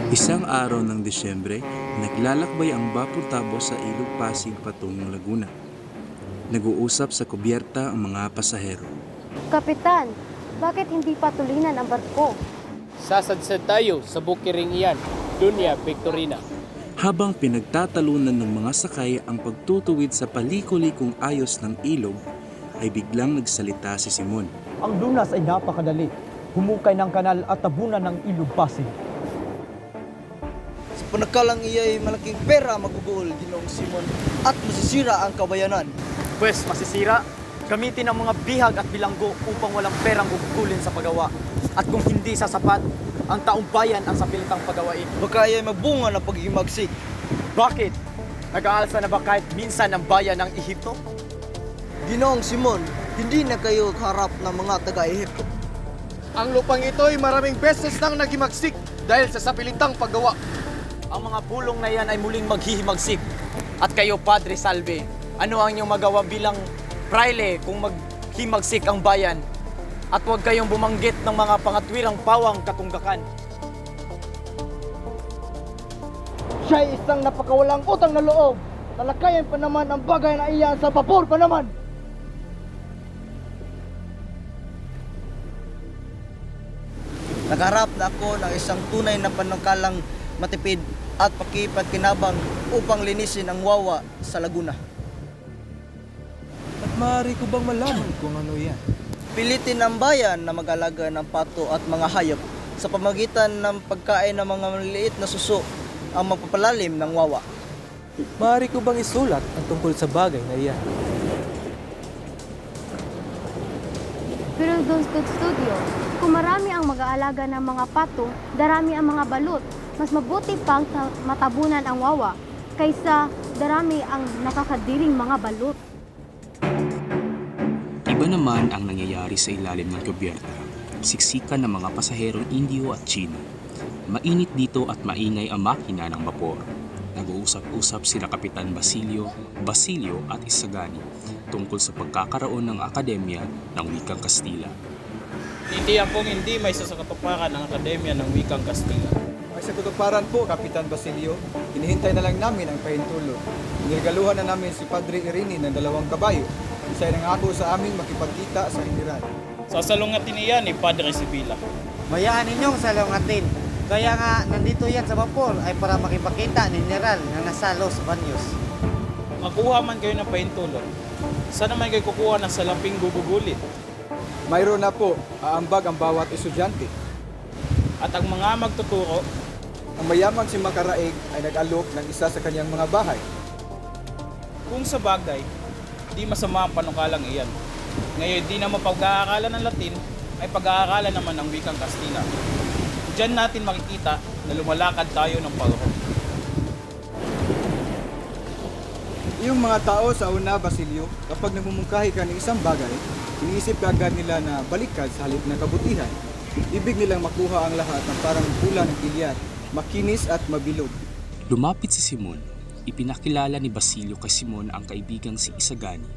Isang araw ng Disyembre, naglalakbay ang Vapor Tabo sa Ilog Pasig patungong Laguna. Nag-uusap sa kubyerta ang mga pasahero. Kapitan, bakit hindi patulinan ang barko? Sasadsad tayo sa bukiring iyan, Dunya Victorina. Habang pinagtatalunan ng mga sakay ang pagtutuwid sa palikolikong ayos ng ilog, ay biglang nagsalita si Simon. Ang lunas ay napakadali. Humukay ng kanal at tabunan ng ilog Pasig. Sa panakalang iya'y malaking pera maguguol, Ginoong Simon, at masisira ang kabayanan. Pwes masisira, gamitin ang mga bihag at bilanggo upang walang perang gugulin sa paggawa. At kung hindi sasapat, ang taong bayan ang sapilitang pagawain. Baka iya'y mabunga ng pag-imagsik. Bakit? Nag-aalsa na ba kahit minsan ang bayan ng Ehipto? Ginoong Simon, hindi na kayo harap ng mga taga-Ehipto. Ang lupang ito ay maraming beses nang nagimagsik dahil sa sapilitang paggawa. Ang mga bulong na yan ay muling maghihimagsik. At kayo, Padre Salve, ano ang inyong magawa bilang praile kung maghimagsik ang bayan? At huwag kayong bumanggit ng mga pangatwirang pawang katunggakan. Siya ay isang napakawalang utang na loob. Talakayan pa naman ang bagay na iyan sa vapor pa naman. Nakaharap na ako ng isang tunay na panangkalang matipid at pakipagkinabang upang linisin ang wawa sa Laguna. At maaari ko bang malaman kung ano yan? Pilitin ang bayan na mag-alaga ng pato at mga hayop sa pamagitan ng pagkain ng mga maliliit na suso ang magpapalalim ng wawa. Maaari ko bang isulat ang tungkol sa bagay na iyan? Pero doon sa studio, kung marami ang mag-aalaga ng mga pato, darami ang mga balut. Mas mabuti pang matabunan ang wawa kaysa darami ang nakakadiring mga balut. Iba naman ang nangyayari sa ilalim ng kubyerta. Siksikan ng mga pasaherong Indio at Chino. Mainit dito at maingay ang makina ng vapor. Nag-uusap-usap sila Kapitan Basilio at Isagani tungkol sa pagkakaroon ng akademya ng wikang Kastila. Titiyak kong hindi may sasakatuparan ang Akademya ng Wikang Kastila. Ay sa kutuparan po, Kapitan Basilio, hinihintay na lang namin ang pahintulot. Niregaluhan na namin si Padre Irini ng 2 kabayo. Siya ay nangako sa amin makipagkita sa General. Sasalungatin niya ni Padre Sibila. Bayaan ninyong salungatin. Kaya nga, nandito yan sa vapor ay para makipakita ni General na nasa Los Baños. Makuha man kayo ng pahintulot. Saan naman kayo kukuha ng salamping gugugulit? Mayroon na po, aambag ang bawat estudyante. At ang mga magtuturo, Ang mayamang si Makaraig ay nag-alok ng isa sa kanyang mga bahay. kung sa bagay, di masama ang panukalang iyan. Ngayon, di naman pag-aaralan ng Latin, ay pag-aaralan naman ng Wikang Kastila. Diyan natin makikita na lumalakad tayo ng pagro. Yung mga tao sa una, Basilio, kapag namumungkahi ka ng isang bagay, iniisip agad nila na baliktad sa halip ng kabutihan. Ibig nilang makuha ang lahat ng parang pula ng gilyat, makinis at mabilog. Lumapit si Simon. Ipinakilala ni Basilio kay Simon ang kaibigang si Isagani.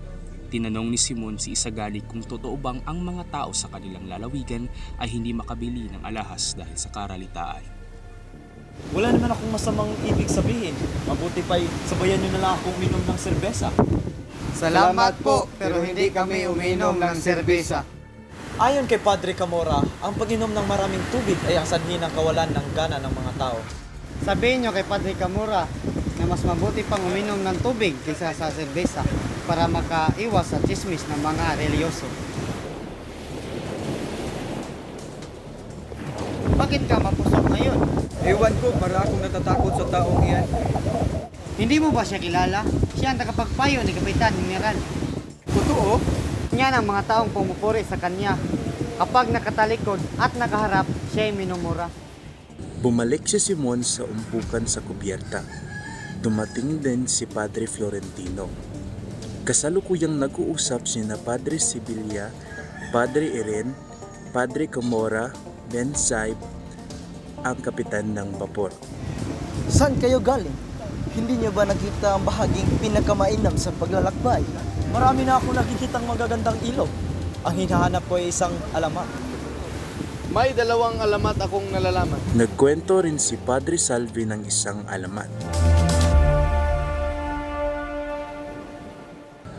Tinanong ni Simon si Isagani kung totoo bang ang mga tao sa kanilang lalawigan ay hindi makabili ng alahas dahil sa karalitaan. Wala naman akong masamang ibig sabihin. Mabuti pa'y sabayan nyo na lang akong uminom ng serbesa. Salamat po, pero hindi kami uminom ng serbesa. Ayon kay Padre Camora, ang pag-inom ng maraming tubig ay ang sanhi ng kawalan ng gana ng mga tao. Sabihin nyo kay Padre Camora na mas mabuti pang uminom ng tubig kaysa sa serbesa para makaiwas sa chismis ng mga reliyoso. Bakit ka mapusok ngayon? Ewan ko, para akong natatakot sa taong iyan. Hindi mo ba siya kilala? Siya ang tagapagpayo ni Kapitan General. Totoo? Yan ang mga taong pumupuri sa kanya. Kapag nakatalikod at nakaharap, siya ay minumura. Bumalik si Simon sa umpukan sa kubyerta. Dumating din si Padre Florentino. Kasalukuyang nag-uusap sina Padre Sibilia, Padre Iren, Padre Camora, Ben Saib, ang kapitan ng vapor. Saan kayo galing? Hindi niyo ba nakita ang bahaging pinakamainam sa paglalakbay? Marami na ako nakikitang magagandang ilog. Ang hinahanap ko ay isang alamat. May 2 alamat akong nalalaman. Nagkwento rin si Padre Salvi ng isang alamat.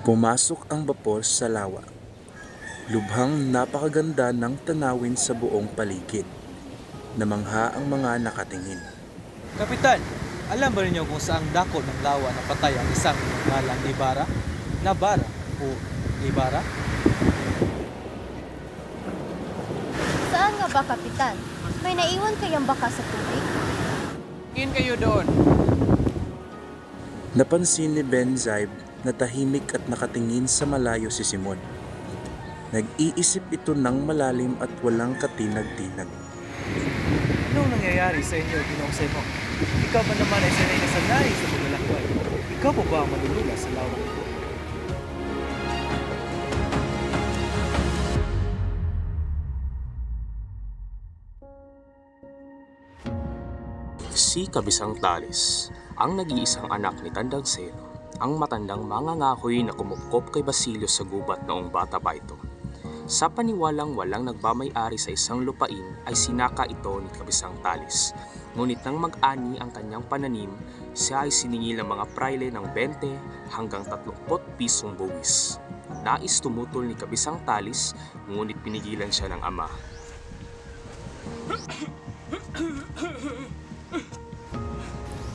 Pumasok ang bapor sa lawa. Lubhang napakaganda ng tanawin sa buong paligid. Namangha ang mga nakatingin. Kapitan, alam ba ninyo kung saang dako ng lawa na patay ang isang ngalang Ibarra? Nabara o Ibarra? Saan nga ba, Kapitan? May naiwan kayang baka sa tubig? Tingin kayo doon. Napansin ni Ben Zaib na tahimik at nakatingin sa malayo si Simon. Nag-iisip ito ng malalim at walang katinag-tinag. Anong nangyayari sa inyo, Ginoong Simon? Ikaw ba naman ay sanay na sanay sa paglalakbay? Ikaw po ba ang malulula sa lawa ito? Si Kabisang Talis, ang nag-iisang anak ni Tandang Selo, ang matandang mangangahoy na kumupkop kay Basilio sa gubat noong bata pa ito. Sa paniwalang walang nagbamay-ari sa isang lupain ay sinaka ito ni Kabisang Talis. Ngunit nang mag-ani ang kanyang pananim, siya ay siningil ng mga praile ng 20 hanggang 30 pisong buwis. Nais tumutol ni Kabisang Talis, ngunit pinigilan siya ng ama.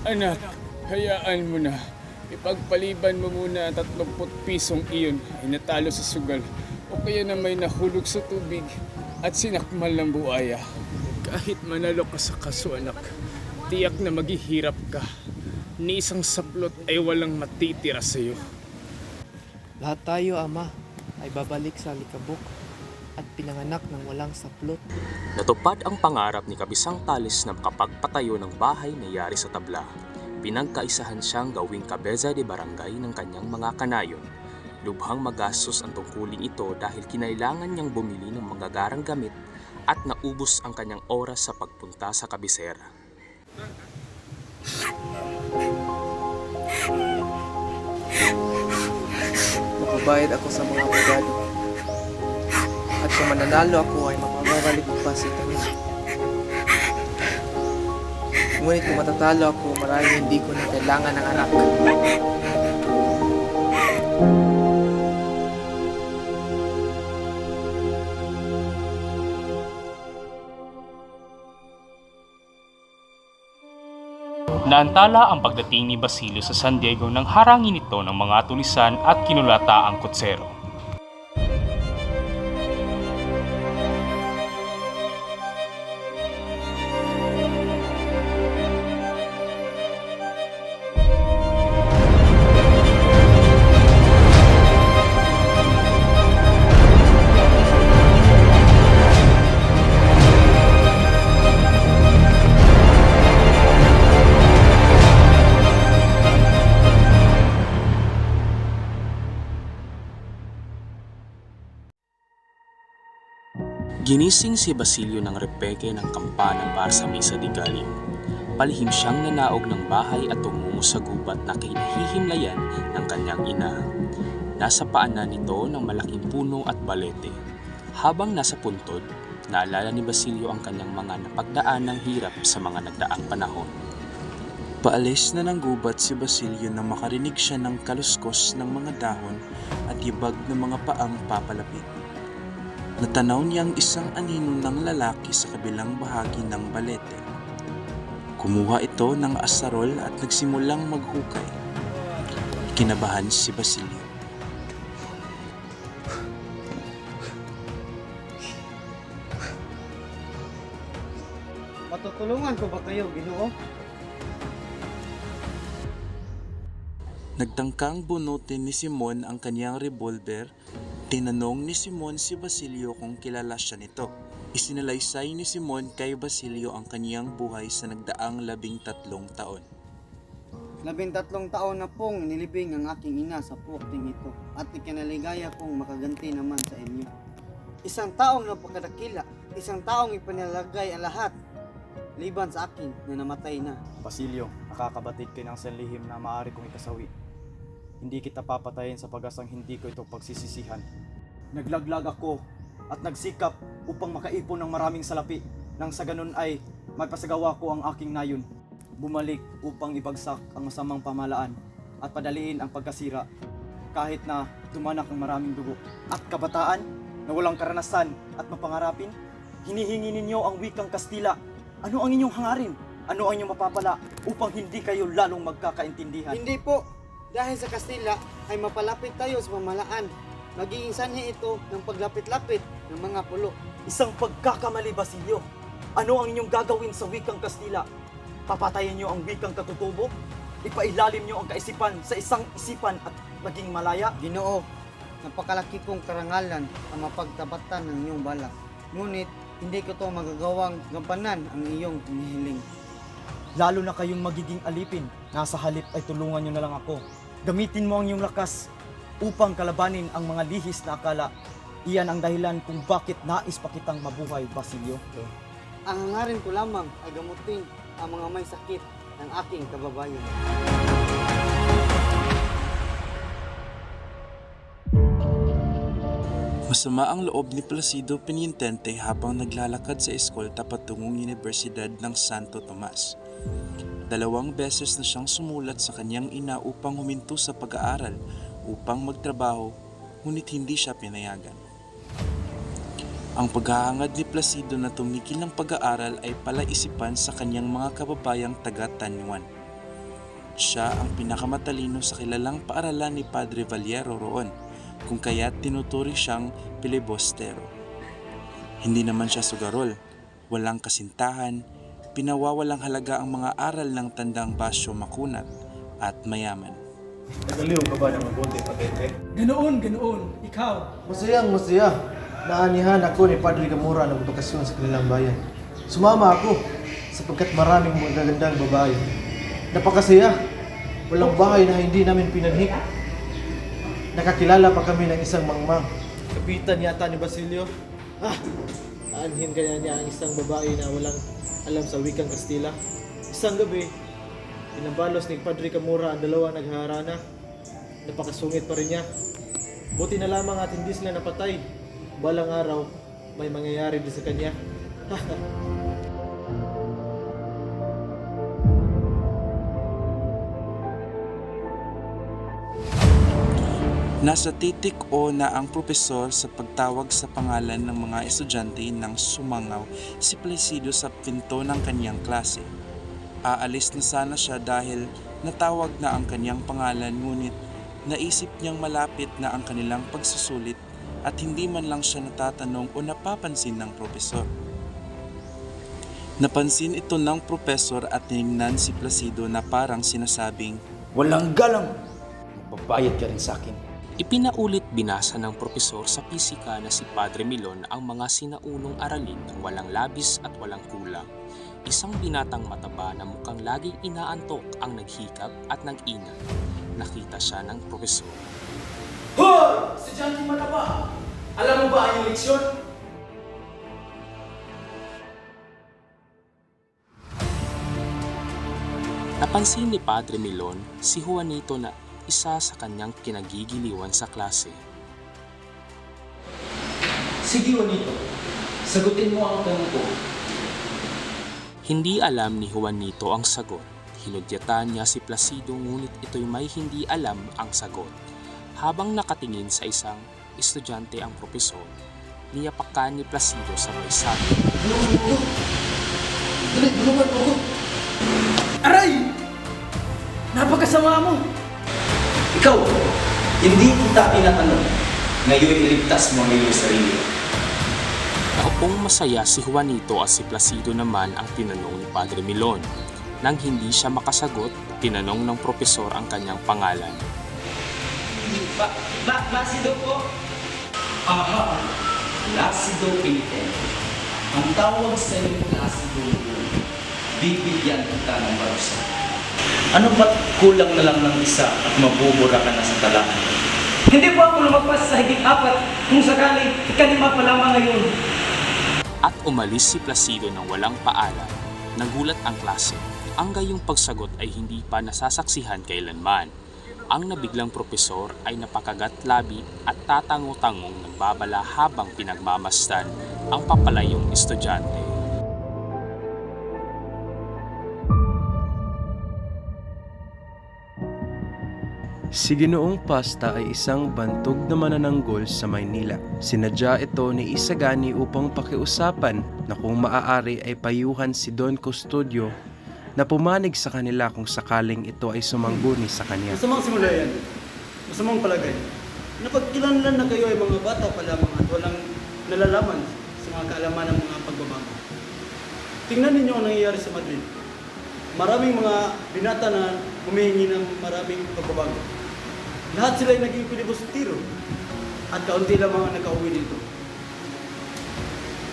Anak, hayaan mo na. Ipagpaliban mo muna ang 30 pisong iyon ay natalo sa sugal o kaya na may nahulog sa tubig at sinakmal ng buaya. Kahit manalo ka sa kaso, anak, tiyak na maghihirap ka. Ni isang saplot ay walang matitira sa iyo. Lahat tayo, Ama, ay babalik sa likabok at pinanganak ng walang saplot. Natupad ang pangarap ni Kabisang Talis na makapagpatayo ng bahay na yari sa tabla. Pinagkaisahan siyang gawing kabeza de barangay ng kanyang mga kanayon. Lubhang magastos ang tungkulin ito dahil kinailangan niyang bumili ng magagarang gamit at naubos ang kanyang oras sa pagpunta sa kabisera. Makabayad ako sa mga abogado. At kung mananalo ako ay mapababalik ko pa si Tanya. Ngunit kung matatalo ako, marahil hindi ko na kailangan ng anak. Naantala ang pagdating ni Basilio sa San Diego nang harangin ito ng mga tulisan at kinulata ang kutsero. Ginising si Basilio ng repeke ng kampana para sa Misa de Gallo. Palihim siyang nanaog ng bahay at tumungo sa gubat na kinahihimlayan ng kanyang ina. Nasa paanan nito ng malaking puno at balete. Habang nasa puntod, naalala ni Basilio ang kanyang mga napagdaan ng hirap sa mga nagdaang panahon. Paalis na ng gubat si Basilio nang makarinig siya ng kaluskos ng mga dahon at hibag ng mga paang papalapit. Natanaw niya ang isang anino ng lalaki sa kabilang bahagi ng balete. Kumuha ito ng asarol at nagsimulang maghukay. Kinabahan si Basilio. Matutulungan ko ba kayo, Ginoo? Nagtangkang bunutin ni Simon ang kanyang revolver. Tinanong ni Simon si Basilio kung kilala siya nito. Isinalaysay ni Simon kay Basilio ang kanyang buhay sa nagdaang 13 taon. 13 taon na pong nilibing ang aking ina sa puwakting ito at ikinaligaya kong makaganti naman sa inyo. Isang taong napakadakila, isang taong ipanalagay ang lahat, liban sa akin na namatay na. Basilio, nakakabatid kayo ng sanlihim na maaari kong ikasawi. Hindi kita papatayin sa pag-asang hindi ko ito pagsisisihan. Naglaglag ako at nagsikap upang makaipon ng maraming salapi nang sa ganun ay mapasagawa ko ang aking nayon. Bumalik upang ibagsak ang masamang pamahalaan at padaliin ang pagkasira kahit na dumanak ang maraming dugo. At kabataan na walang karanasan at mapangarapin, hinihingi ninyo ang wikang Kastila. Ano ang inyong hangarin? Ano ang inyong mapapala upang hindi kayo lalong magkakaintindihan? Hindi po. Dahil sa Kastila ay mapalapit tayo sa pamahalaan. Magiging sanhi ito ng paglapit-lapit ng mga pulo. Isang pagkakamali, Basilio. Ano ang inyong gagawin sa wikang Kastila? Papatayin niyo ang wikang katutubo? Ipailalim niyo ang kaisipan sa isang isipan at maging malaya? Ginoo, napakalaki kong karangalan ang mapagtabatan ng iyong balak. Ngunit hindi ko to magagawang gampanan ang iyong hinihiling. Lalo na kayong magiging alipin, nasa halip ay tulungan niyo na lang ako. Gamitin mo ang iyong lakas upang kalabanin ang mga lihis na akala. Iyan ang dahilan kung bakit nais pa kitang mabuhay, Basilio. Ang hangarin ko lamang ay gamutin ang mga may sakit ng aking kababayan. Masama ang loob ni Placido Penientente habang naglalakad sa eskolta patungong Universidad ng Santo Tomas. 2 beses na siyang sumulat sa kanyang ina upang huminto sa pag-aaral upang magtrabaho, ngunit hindi siya pinayagan. Ang paghahangad ni Placido na tumigil ng pag-aaral ay palaisipan sa kanyang mga kababayang taga-Tanyuan. Siya ang pinakamatalino sa kilalang paaralan ni Padre Valiero roon, kung kaya't tinuturi siyang pilibostero. Hindi naman siya sugarol, walang kasintahan, pinawawalang halaga ang mga aral ng tandang Basyo Makunat at mayaman. Nagaliw ka ba ng mabuti, Patete? Ganoon, ikaw. Masaya. Naanihan ako ni Padre Camora ng bakasyon sa kanilang bayan. Sumama ako sapagkat maraming magagandang babae. Napakasaya. Walang bahay na hindi namin pinanhik. Nakakilala pa kami ng isang mangmang. Kapitan yata ni Basilio. Aanhin kaya niya ang isang babae na walang alam sa wikang Kastila. Isang gabi, pinabalos ni Padre Camora ang dalawang naghaharana. Napakasungit pa rin niya. Buti na lamang at hindi sila napatay. Balang araw, may mangyayari din sa kanya. Nasa titik O na ang propesor sa pagtawag sa pangalan ng mga estudyante nang sumangaw si Placido sa pinto ng kanyang klase. Aalis na sana siya dahil natawag na ang kanyang pangalan, ngunit naisip niyang malapit na ang kanilang pagsusulit at hindi man lang siya natatanong o napapansin ng propesor. Napansin ito ng propesor at tinignan si Placido na parang sinasabing, Walang galang. Magbabayad ka rin sa akin. Ipinaulit binasa ng propesor sa pisika na si Padre Milon ang mga sinaunong aralin ng walang labis at walang kulang. Isang binatang mataba na mukhang laging inaantok ang naghikap at nag-ina. Nakita siya ng propesor. Hoy! Estudyante mataba! Alam mo ba ang iyong leksyon? Napansin ni Padre Milon si Juanito na isa sa kanyang kinagigiliwan sa klase. Sige, Juanito. Sagutin mo ang tanong ko. Hindi alam ni Juanito ang sagot. Hinudyatan niya si Placido ngunit ito'y may hindi alam ang sagot. Habang nakatingin sa isang estudyante ang propesor, niyapakan ni Placido sa may sabi. Tulungan mo ko! Aray! Napakasama mo! Ikaw, hindi kita tinatanong. Ngayon iligtas mo ang iyong sarili. Naupong masaya si Juanito at si Placido naman ang tinanong ni Padre Milon. Nang hindi siya makasagot, tinanong ng propesor ang kanyang pangalan. Placido po? Aha, Placido Penientente. Ang tawag sa iyo Placido po, bibigyan kita ng parusa. Ano ba't kulang na lang ng isa at mabubura ka na sa talaan? Hindi po ako lumagpas sa higit 4 kung sakaling ikalima pa lamang ngayon. At umalis si Placido ng walang paalam. Nagulat ang klase. Ang gayong pagsagot ay hindi pa nasasaksihan kailanman. Ang nabiglang propesor ay napakagat-labi at tatango-tangong nagbabala habang pinagmamasdan ang papalayong estudyante. Si Ginoong Pasta ay isang bantog na manananggol sa Maynila. Sinadya ito ni Isagani upang pakiusapan na kung maaari ay payuhan si Don Custodio na pumanig sa kanila kung sakaling ito ay sumangguni sa kanya. Masamang simula yan. Masamang palagay. Napagkilanlan na kayo ay mga bata pa lamang at walang nalalaman sa mga kaalaman ng mga pagbabago. Tingnan ninyo ang nangyayari sa Madrid. Maraming mga binata na humihingi ng maraming pagbabago. Lahat sila ay naging pilibustiro at kaunti lang mga nakauwi dito.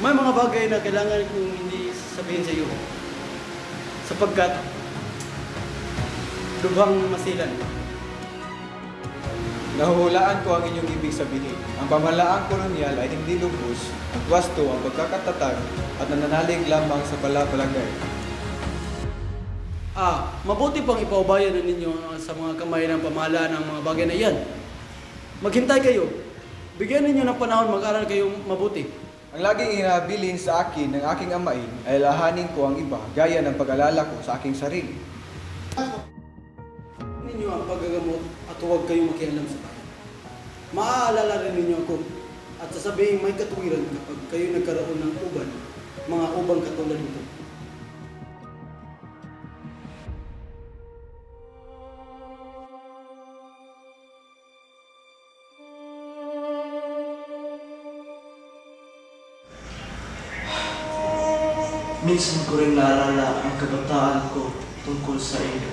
May mga bagay na kailangan kong hindi sabihin sa iyo sapagkat lubhang masilan. Nahuhulaan ko ang inyong ibig sabihin. Ang pamahalaang kolonyal ay hindi lubos at wasto ang pagkakatatag at nananalig lamang sa palapalagay. Mabuti pang ipaubayan na ninyo sa mga kamay ng pamahalaan ng mga bagay na iyan. Maghintay kayo. Bigyan ninyo ng panahon mag-aral kayong mabuti. Ang laging inabilin sa akin ng aking amain ay lahanin ko ang iba gaya ng pag-alala ko sa aking sarili. Ninyo ang paggagamot at huwag kayong makialam sa bayan. Maaalala rin ninyo ako at sasabihin may katuwiran kapag kayo nagkaroon ng uban, mga ubang katulad nito. Minsan ko rin naalala ang kabataan ko tungkol sa iyo.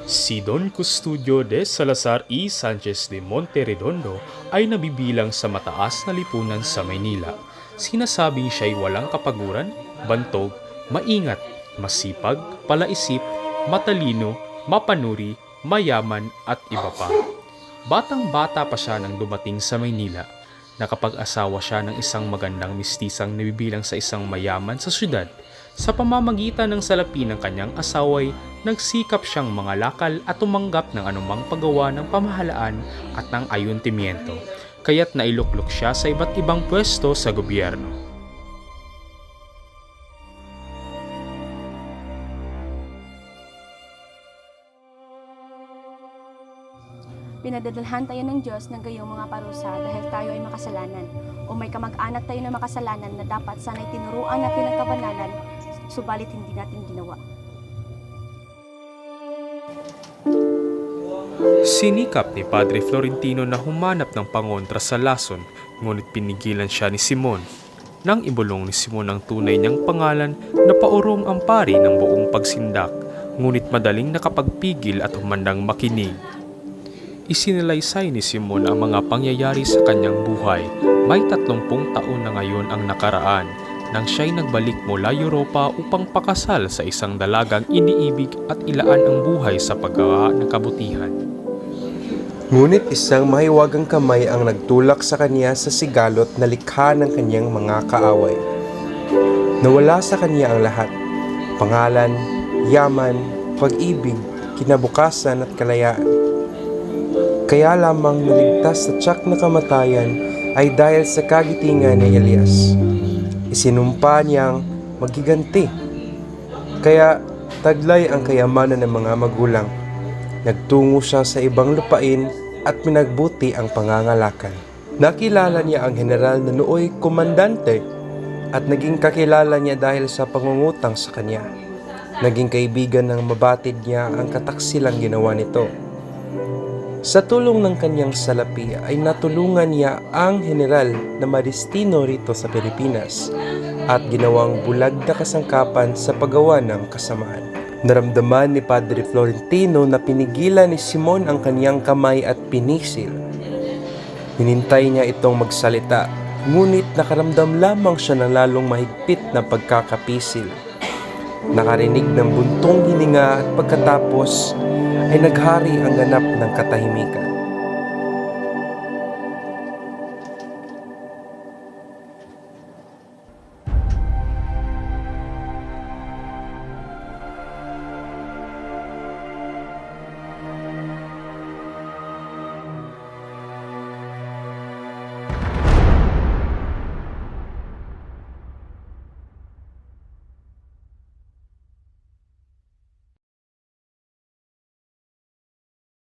Si Don Custodio de Salazar y Sanchez de Monterredondo ay nabibilang sa mataas na lipunan sa Maynila. Sinasabing siya'y walang kapaguran, bantog, maingat, masipag, palaisip, matalino, mapanuri, mayaman at iba pa. Batang-bata pa siya nang dumating sa Maynila. Nakapag-asawa siya ng isang magandang mistisang nabibilang sa isang mayaman sa syudad. Sa pamamagitan ng salapi ng kanyang asaway, nagsikap siyang mangalakal at tumanggap ng anumang paggawa ng pamahalaan at ng ayuntimiento, kaya't nailuklok siya sa iba't ibang pwesto sa gobyerno. Pinadadalhan tayo ng Diyos ng gayong mga parusa dahil tayo ay makasalanan o may kamag-anak tayo na makasalanan na dapat sana'y tinuruan natin ng kabanalan, subalit hindi natin ginawa. Sinikap ni Padre Florentino na humanap ng pangontra sa lason, ngunit pinigilan siya ni Simon. Nang ibulong ni Simon ang tunay niyang pangalan, napaurong ang pari ng buong pagsindak, ngunit madaling nakapagpigil at humandang makinig. Isinalaysay ni Simon ang mga pangyayari sa kanyang buhay. May 30 taon na ngayon ang nakaraan nang siya'y nagbalik mula Europa upang pakasal sa isang dalagang iniibig at ilaan ang buhay sa paggawa ng kabutihan. Ngunit isang mahiwagang kamay ang nagtulak sa kanya sa sigalot na likha ng kanyang mga kaaway. Nawala sa kanya ang lahat: pangalan, yaman, pag-ibig, kinabukasan at kalayaan. Kaya lamang naligtas sa tiyak na kamatayan ay dahil sa kagitingan ni Elias. Isinumpa niyang magiganti. Kaya taglay ang kayamanan ng mga magulang. Nagtungo siya sa ibang lupain at pinagbuti ang pangangalakan. Nakilala niya ang general na nooy komandante at naging kakilala niya dahil sa pangungutang sa kanya. Naging kaibigan ng mabatid niya ang kataksilang ginawa nito. Sa tulong ng kanyang salapi ay natulungan niya ang general na madestino rito sa Pilipinas at ginawang bulag na kasangkapan sa paggawa ng kasamaan. Naramdaman ni Padre Florentino na pinigilan ni Simon ang kanyang kamay at pinisil. Hinintay niya itong magsalita, ngunit nakaramdam lamang siya ng lalong mahigpit na pagkakapisil. Nakarinig ng buntong hininga at pagkatapos ay naghari ang ganap ng katahimikan.